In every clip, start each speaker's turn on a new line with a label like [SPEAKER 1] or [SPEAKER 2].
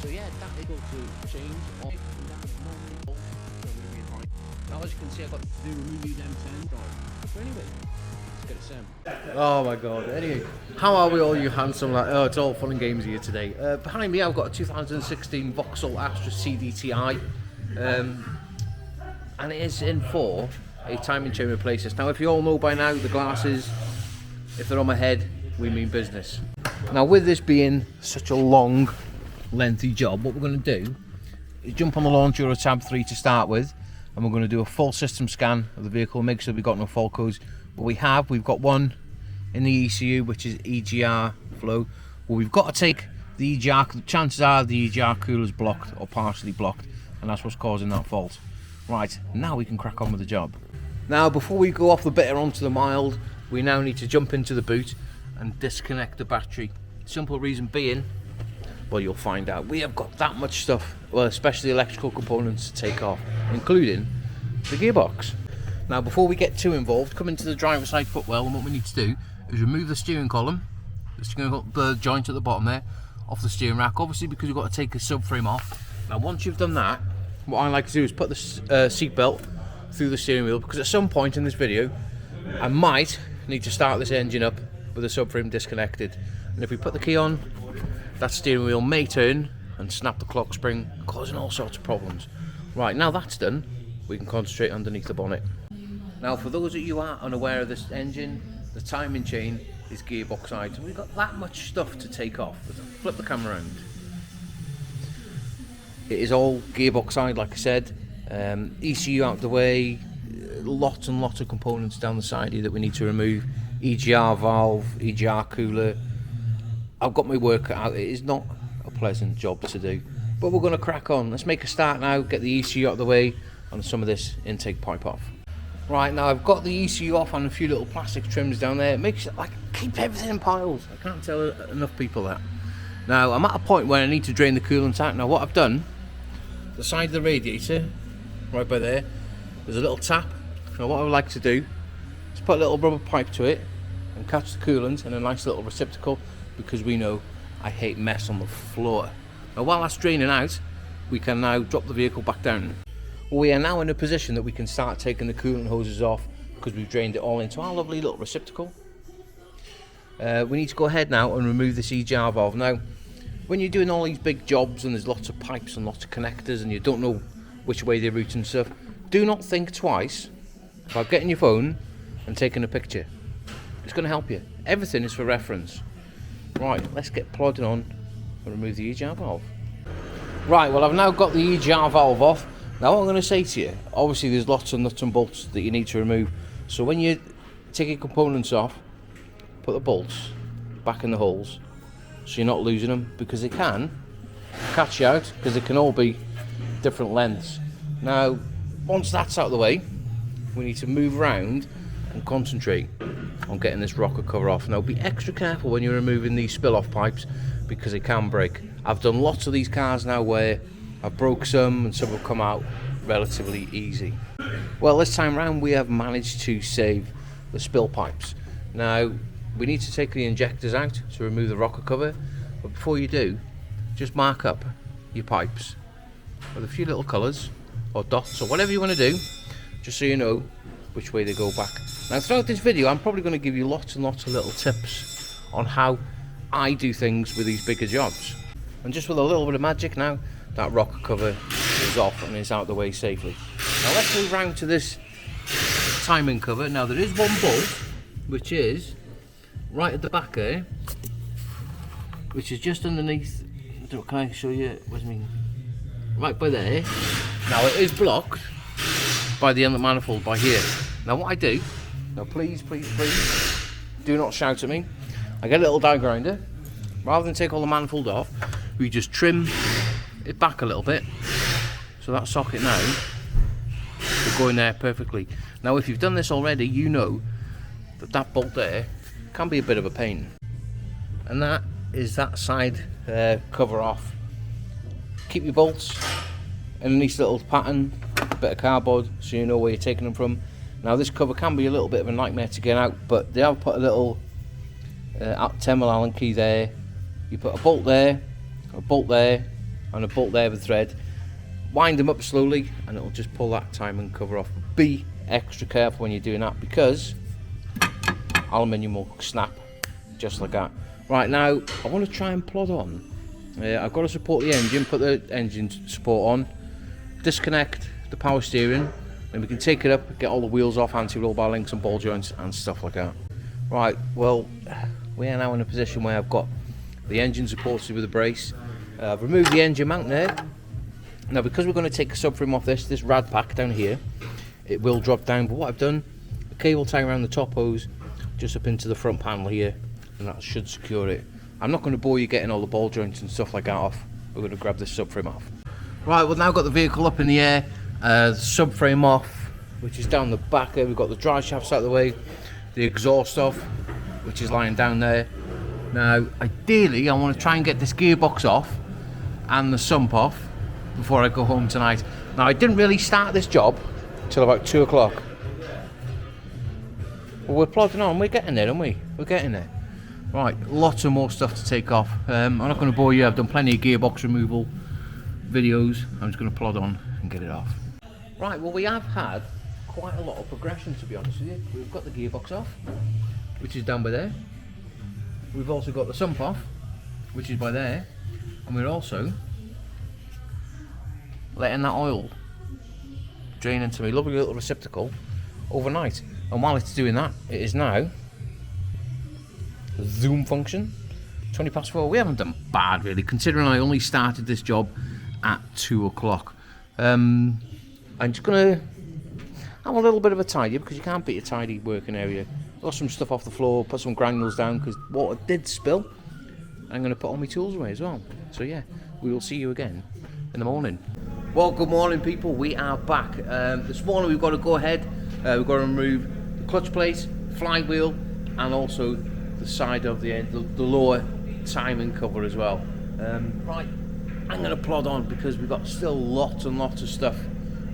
[SPEAKER 1] So yeah, that able to change off now as you can see I've got to do remove them 10 so anyway, let's get it Sam.
[SPEAKER 2] Oh my god, anyway, how are we all you handsome like, oh it's all fun and games here today. Behind me I've got a 2016 Vauxhall Astra CDTI and it is in for a timing chain replacer. Now if you all know by now, the glasses, if they're on my head, we mean business. Now with this being such a long, lengthy job, what we're going to do is jump on the launch Euro Tab 3 to start with, and we're going to do a full system scan of the vehicle, make sure we've got no fault codes. But we've got one in the ECU, which is EGR flow. Well, we've got to take the EGR, chances are the EGR cooler is blocked or partially blocked, and that's what's causing that fault. Right, now we can crack on with the job. Now before we go off the bitter onto the mild, we now need to jump into the boot and disconnect the battery. Simple reason being, well you'll find out, we have got that much stuff, well especially electrical components to take off, including the gearbox. Now before we get too involved, come into the driver's side footwell, and what we need to do is remove the steering column, the joint at the bottom there, off the steering rack, obviously because we've got to take the subframe off. Now once you've done that, what I like to do is put the seat belt through the steering wheel, because at some point in this video I might need to start this engine up with the subframe disconnected, and if we put the key on, that steering wheel may turn and snap the clock spring, causing all sorts of problems. Right, now that's done, we can concentrate underneath the bonnet. Now for those of you who are unaware of this engine, the timing chain is gearbox side, so we've got that much stuff to take off. Flip the camera around. It is all gearbox side, like I said. ECU out the way, lots and lots of components down the side here that we need to remove. EGR valve, EGR cooler. I've got my work cut out. It is not a pleasant job to do, but we're going to crack on. Let's make a start now, get the ECU out of the way and some of this intake pipe off. Right, now I've got the ECU off and a few little plastic trims down there. It makes it like, keep everything in piles. I can't tell enough people that. Now I'm at a point where I need to drain the coolant out. Now what I've done, the side of the radiator, right by there, there's a little tap. Now what I would like to do is put a little rubber pipe to it and catch the coolant in a nice little receptacle, because we know I hate mess on the floor. Now while that's draining out, we can now drop the vehicle back down. We are now in a position that we can start taking the coolant hoses off, because we've drained it all into our lovely little receptacle. We need to go ahead now and remove this EGR valve. Now when you're doing all these big jobs and there's lots of pipes and lots of connectors and you don't know which way they route and stuff, do not think twice about getting your phone and taking a picture. It's going to help you. Everything is for reference. Right, let's get plodding on and remove the EGR valve. Right, well I've now got the EGR valve off. Now what I'm going to say to you, obviously there's lots of nuts and bolts that you need to remove. So when you take your components off, put the bolts back in the holes so you're not losing them, because they can catch you out, because they can all be different lengths. Now once that's out of the way, we need to move around and concentrate on getting this rocker cover off. Now be extra careful when you're removing these spill off pipes, because they can break. I've done lots of these cars now where I've broke some and some have come out relatively easy. Well, this time round we have managed to save the spill pipes. Now we need to take the injectors out to remove the rocker cover, but before you do, just mark up your pipes with a few little colours or dots or whatever you want to do, just so you know which way they go back. Now throughout this video I'm probably going to give you lots and lots of little tips on how I do things with these bigger jobs, and just with a little bit of magic now that rocker cover is off and is out of the way safely. Now let's move round to this timing cover. Now there is one bolt which is right at the back there, which is just underneath. Can I show you? Where's me? Right by there. Now it is blocked by the inlet manifold by here. Now what I do, now please do not shout at me. I get a little die grinder. Rather than take all the manifold off, we just trim it back a little bit, so that socket now will go in there perfectly. Now if you've done this already, you know that that bolt there can be a bit of a pain, and that is that side cover off. Keep your bolts in a nice little pattern, a bit of cardboard, so you know where you're taking them from. Now this cover can be a little bit of a nightmare to get out, but they have put a little 10mm Allen key there. You put a bolt there, and a bolt there with thread. Wind them up slowly and it'll just pull that timing cover off. Be extra careful when you're doing that because aluminium will snap just like that. Right, now I want to try and plod on. I've got to support the engine, put the engine support on, disconnect the power steering, then we can take it up, get all the wheels off, anti-roll bar links and ball joints and stuff like that. Right, well, we are now in a position where I've got the engine supported with a brace. I've removed the engine mount there. Now because we're going to take a subframe off this rad pack down here, it will drop down, but what I've done, a cable tie around the top hose just up into the front panel here, and that should secure it. I'm not going to bore you getting all the ball joints and stuff like that off. We're going to grab this subframe off. Right, we've now got the vehicle up in the air, the subframe off, which is down the back there. We've got the drive shafts out of the way, the exhaust off, which is lying down there. Now, ideally, I want to try and get this gearbox off and the sump off before I go home tonight. Now, I didn't really start this job till about 2 o'clock. Well, we're plodding on, we're getting there, aren't we? We're getting there. Right, lots of more stuff to take off. I'm not going to bore you, I've done plenty of gearbox removal videos. I'm just going to plod on and get it off. Right, well we have had quite a lot of progression, to be honest with you. We've got the gearbox off, which is down by there. We've also got the sump off, which is by there. And we're also letting that oil drain into a lovely little receptacle overnight. And while it's doing that, it is now the zoom function, 20 past 4. We haven't done bad really, considering I only started this job at 2 o'clock. I'm just gonna have a little bit of a tidy because you can't beat a tidy working area. Got some stuff off the floor, put some granules down because water did spill. I'm gonna put all my tools away as well. So yeah, we will see you again in the morning. Well, good morning people, we are back. This morning we've got to go ahead, we've got to remove the clutch plate, flywheel, and also the side of the lower timing cover as well. Right, I'm going to plod on because we've got still lots and lots of stuff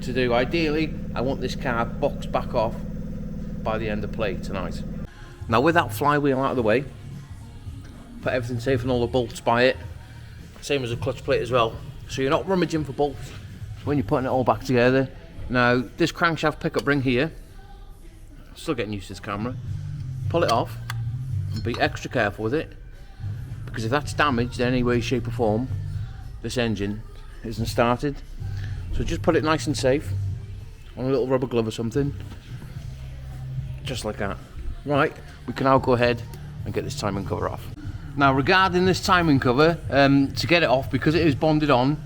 [SPEAKER 2] to do. Ideally, I want this car boxed back off by the end of play tonight. Now with that flywheel out of the way, put everything safe and all the bolts by it, same as the clutch plate as well. So you're not rummaging for bolts when you're putting it all back together. Now this crankshaft pickup ring here, still getting used to this camera, pull it off and be extra careful with it because if that's damaged in any way, shape or form, this engine isn't started. So just put it nice and safe on a little rubber glove or something, just like that. Right, we can now go ahead and get this timing cover off. Now regarding this timing cover, to get it off, because it is bonded on,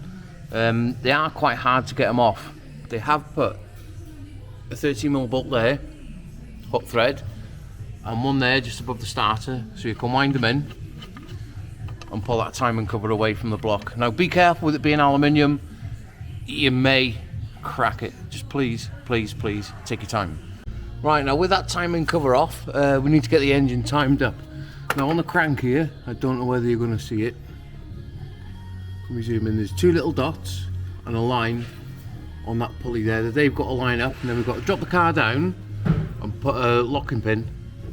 [SPEAKER 2] they are quite hard to get them off. They have put a 13mm bolt there, hook thread, and one there just above the starter, so you can wind them in and pull that timing cover away from the block. Now be careful with it being aluminium, you may crack it. Just please, please, please take your time. Right, now with that timing cover off, we need to get the engine timed up. Now on the crank here, I don't know whether you're going to see it. Let me zoom in. There's two little dots and a line on that pulley there that they've got to line up, and then we've got to drop the car down and put a locking pin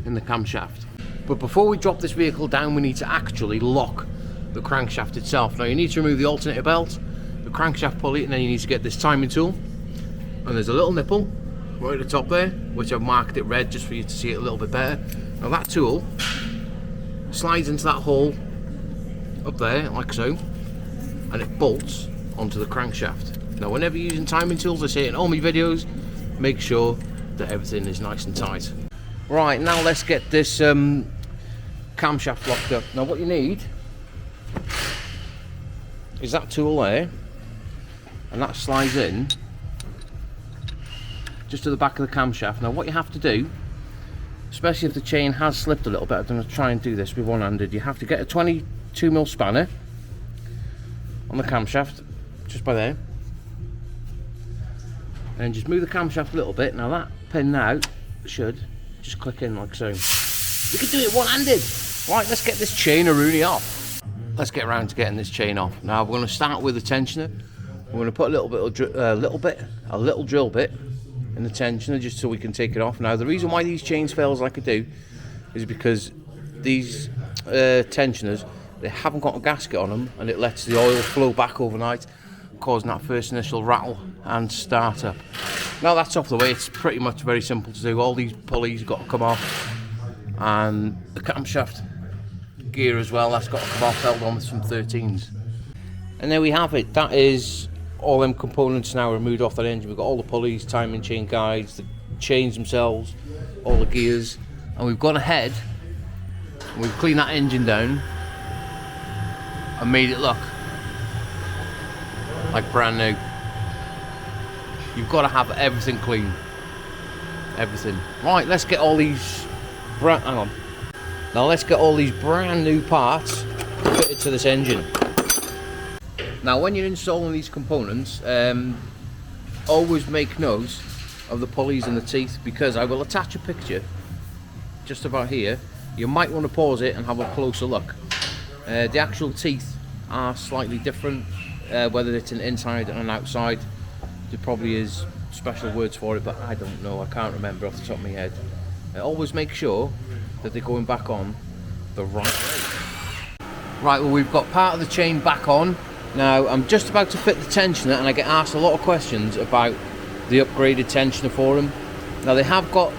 [SPEAKER 2] in the camshaft. But before we drop this vehicle down, we need to actually lock the crankshaft itself. Now you need to remove the alternator belt, the crankshaft pulley, and then you need to get this timing tool. And there's a little nipple right at the top there, which I've marked it red just for you to see it a little bit better. Now that tool slides into that hole up there like so, and it bolts onto the crankshaft. Now whenever you're using timing tools, I say it in all my videos, make sure that everything is nice and tight. Right, now let's get this camshaft locked up. Now what you need is that tool there, and that slides in just to the back of the camshaft. Now what you have to do, especially if the chain has slipped a little bit, I'm going to try and do this with one-handed, you have to get a 22mm spanner on the camshaft, just by there, and just move the camshaft a little bit. Now that pin now should just click in like so. You can do it one-handed. Right, let's get this chain Rooney off. Let's get around to getting this chain off. Now we're going to start with the tensioner. We're going to put a little drill bit in the tensioner just so we can take it off. Now the reason why these chains fails like I do is because these tensioners they haven't got a gasket on them, and it lets the oil flow back overnight, causing that first initial rattle and start up. Now that's off the way, it's pretty much very simple to do. All these pulleys have got to come off, and the camshaft gear as well, that's got to come off, held on with some 13s. And there we have it. That is all them components now removed off that engine. We've got all the pulleys, timing chain guides, the chains themselves, all the gears, and we've gone ahead and we've cleaned that engine down and made it look like brand new. You've got to have everything clean, everything. Right, let's get all these let's get all these brand new parts fitted to this engine. Now when you're installing these components, always make note of the pulleys and the teeth, because I will attach a picture just about here. You might want to pause it and have a closer look. The actual teeth are slightly different, whether it's an inside and an outside. There probably is special words for it, but I don't know, I can't remember off the top of my head. Always make sure that they're going back on the right way. Right, well, we've got part of the chain back on. Now I'm just about to fit the tensioner, and I get asked a lot of questions about the upgraded tensioner for them. Now they have got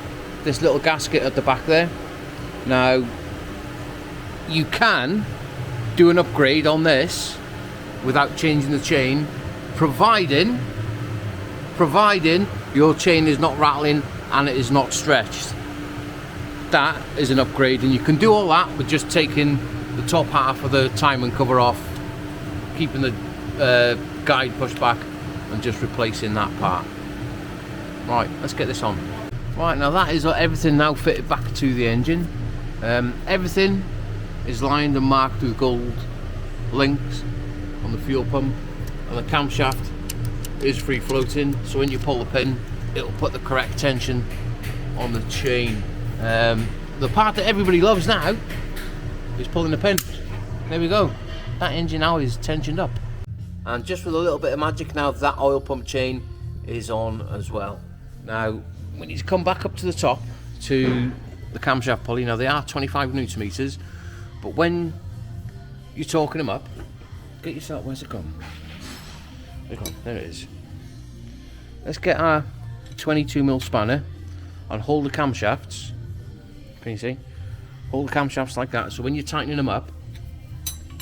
[SPEAKER 2] this little gasket at the back there. Now you can do an upgrade on this without changing the chain, providing your chain is not rattling and it is not stretched. That is an upgrade, and you can do all that with just taking the top half of the timing cover off, keeping the guide pushed back, and just replacing that part. Right, let's get this on. Right, now that is everything now fitted back to the engine. Everything is lined and marked with gold links on the fuel pump, and the camshaft is free floating, so when you pull the pin it'll put the correct tension on the chain. The part that everybody loves now is pulling the pin. There we go, that engine now is tensioned up, and just with a little bit of magic now that oil pump chain is on as well. Now we need to come back up to the top to the camshaft pulley. Now they are 25 newton meters, but when you're torquing them up, get yourself, where's it gone? There it is. Let's get our 22mm spanner and hold the camshafts. Can you see? Hold the camshafts like that, so when you're tightening them up,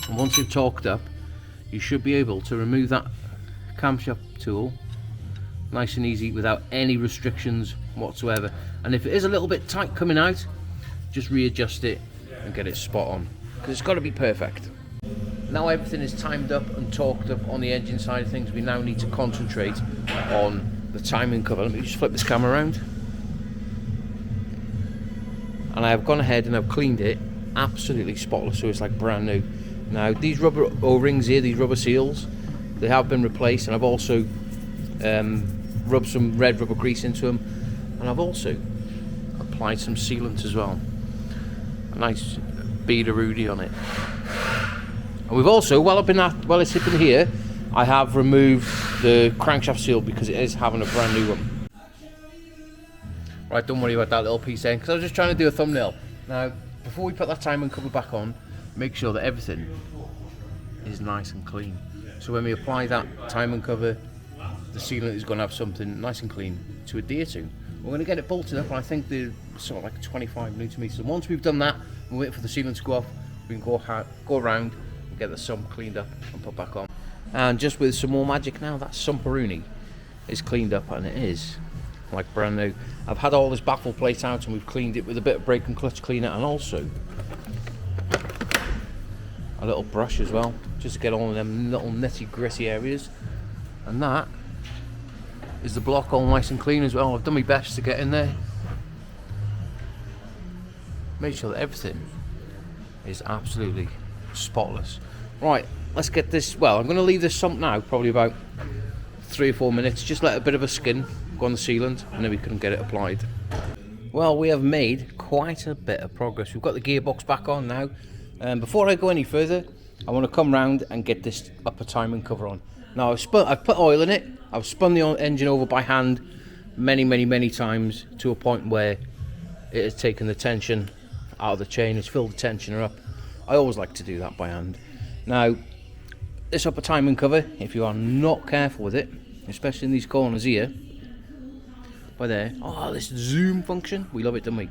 [SPEAKER 2] and once you've torqued up, you should be able to remove that camshaft tool nice and easy without any restrictions whatsoever. And if it is a little bit tight coming out, just readjust it and get it spot on, because it's got to be perfect. Now everything is timed up and torqued up on the engine side of things, we now need to concentrate on the timing cover. Let me just flip this camera around. And I have gone ahead and I've cleaned it absolutely spotless, so it's like brand new. Now these rubber O-rings here, these rubber seals, they have been replaced, and I've also rubbed some red rubber grease into them, and I've also applied some sealant as well, a nice bead of Rudy on it. And we've also, while it's sitting here, I have removed the crankshaft seal because it is having a brand new one. Right, don't worry about that little piece there, because I was just trying to do a thumbnail. Now, before we put that timing cover back on, make sure that everything is nice and clean. So when we apply that timing cover, the sealant is going to have something nice and clean to adhere to. We're going to get it bolted up, and I think they're sort of like 25 newton meters. And once we've done that, we wait for the sealant to go off, we can go around and get the sump cleaned up and put back on. And just with some more magic now, that sumperoonie is cleaned up, and it is like brand new. I've had all this baffle plate out, and we've cleaned it with a bit of brake and clutch cleaner, and also a little brush as well, just to get all of them little nitty gritty areas. And that is the block all nice and clean as well. I've done my best to get in there, make sure that everything is absolutely spotless. Right, let's get this, well, I'm going to leave this sump now probably about 3 or 4 minutes, just let a bit of a skin go on the sealant, and then we can get it applied. Well, we have made quite a bit of progress. We've got the gearbox back on now. Before I go any further, I want to come round and get this upper timing cover on. Now I've put oil in it, I've spun the engine over by hand many times to a point where it has taken the tension out of the chain, it's filled the tensioner up, I always like to do that by hand. Now, this upper timing cover, if you are not careful with it, especially in these corners here, by there, oh, this zoom function, we love it, don't we?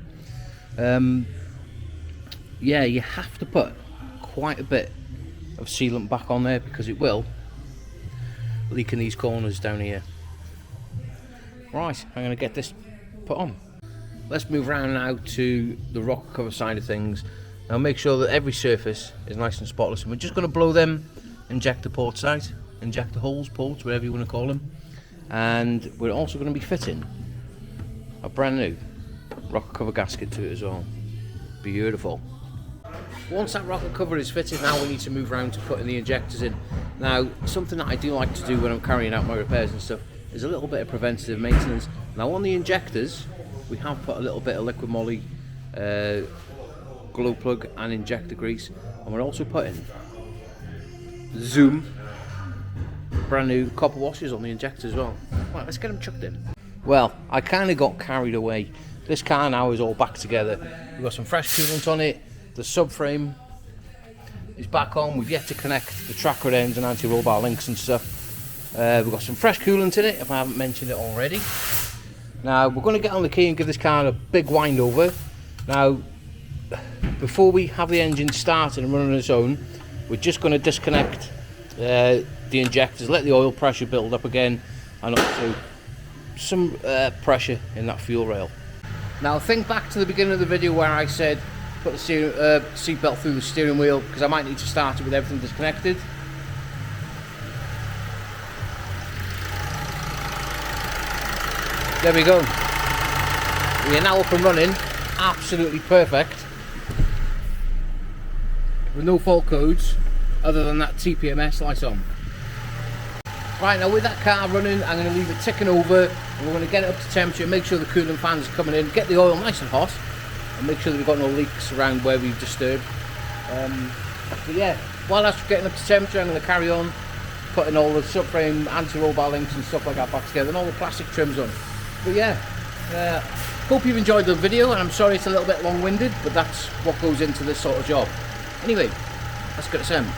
[SPEAKER 2] Yeah, you have to put quite a bit of sealant back on there because it will leak in these corners down here. Right, I'm going to get this put on. Let's move around now to the rocker cover side of things. Now make sure that every surface is nice and spotless, and we're just going to blow them injector ports out, injector holes, ports, whatever you want to call them. And we're also going to be fitting a brand new rocker cover gasket to it as well. Beautiful. Once that rocker cover is fitted, now we need to move around to putting the injectors in. Now, something that I do like to do when I'm carrying out my repairs and stuff is a little bit of preventative maintenance. Now on the injectors, we have put a little bit of liquid moly, glow plug and injector grease, and we're also putting Zoom brand new copper washers on the injector as well. Right, let's get them chucked in. Well, I kind of got carried away. This car now is all back together. We've got some fresh coolant on it. The subframe is back on. We've yet to connect the tracker ends and anti-roll bar links and stuff. We've got some fresh coolant in it, if I haven't mentioned it already. Now, we're going to get on the key and give this car a big wind over. Now, before we have the engine started and running on its own, we're just going to disconnect the injectors, let the oil pressure build up again, and also some pressure in that fuel rail. Now think back to the beginning of the video where I said put the seat belt through the steering wheel, because I might need to start it with everything disconnected. There we go. We are now up and running, absolutely perfect, with no fault codes other than that TPMS light on. Right, now with that car running, I'm going to leave it ticking over, and we're going to get it up to temperature, make sure the coolant fans are coming in, get the oil nice and hot, and make sure that we've got no leaks around where we've disturbed. But yeah, while that's getting up to temperature, I'm going to carry on putting all the subframe, anti-roll bar links and stuff like that back together, and all the plastic trims on. But yeah, hope you've enjoyed the video, and I'm sorry it's a little bit long-winded, but that's what goes into this sort of job. Anyway, let's get it assembled.